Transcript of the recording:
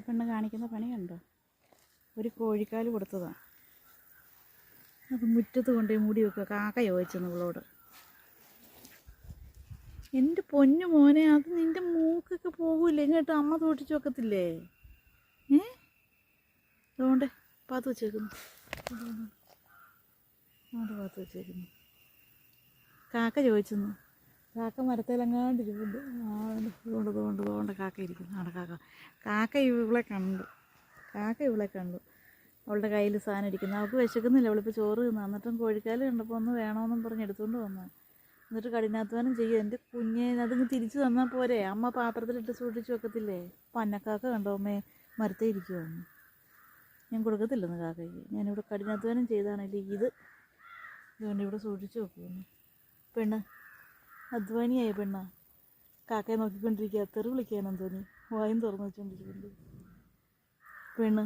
പെണ്ണ് കാണിക്കുന്ന പണി കണ്ടോ? ഒരു കോഴിക്കാല് കൊടുത്തതാണ്. അത് മുറ്റത്ത് കൊണ്ടുപോയി മൂടി വെക്കുക. കാക്ക ചോദിച്ചെന്ന് ഇവളോട്. എൻ്റെ പൊന്നു മോനെ, അത് നിൻ്റെ മൂക്കൊക്കെ പോകൂല്ലേ? ഇങ്ങോട്ട് അമ്മ തോട്ടിച്ച് വെക്കത്തില്ലേ? അതുകൊണ്ട് പാത്ത് വെച്ചേക്കുന്നു. അതുകൊണ്ട് പാത്ത് വെച്ചേക്കുന്നു. കാക്ക ചോദിച്ചെന്ന്. കാക്ക മരത്തേലെങ്ങാണ്ട് ഇരിപ്പുണ്ട്. അതുകൊണ്ട് കാക്ക ഇരിക്കുന്നു. അവിടെ കാക്ക ഇവളെ കണ്ടു. അവളുടെ കയ്യിൽ സാധനം ഇരിക്കുന്നു. അവൾക്ക് വിശക്കുന്നില്ല. അവളിപ്പോൾ ചോറ് തിന്നു. എന്നിട്ടും കോഴിക്കാല് കണ്ടപ്പോൾ ഒന്ന് വേണമെന്നും പറഞ്ഞ് എടുത്തുകൊണ്ട് വന്നു. എന്നിട്ട് കഠിനാധ്വാനം ചെയ്യും. എൻ്റെ കുഞ്ഞെ, അതിങ്ങ് തിരിച്ചു തന്നാൽ പോരെ? അമ്മ പാത്രത്തിലിട്ട് സൂക്ഷിച്ച് വെക്കത്തില്ലേ? പന്നക്കാക്ക കണ്ടോ അമ്മേ മരത്തേ ഇരിക്കുവാന്ന്. ഞാൻ കൊടുക്കത്തില്ലെന്ന് കാക്കയ്ക്ക്. ഞാനിവിടെ കഠിനാധ്വാനം ചെയ്താണല്ലേ ഇതുകൊണ്ട് ഇവിടെ സൂക്ഷിച്ച് വെക്കുമെന്ന്. പെണ്ണ് അധ്വാനിയായ പെണ്ണ കാക്കയെ നോക്കിക്കൊണ്ടിരിക്കുക. തെറി വിളിക്കാനെന്ന് തോന്നി വായും തുറന്നു വെച്ചോണ്ടിരിക്കുന്നുണ്ട് പെണ്ണ്.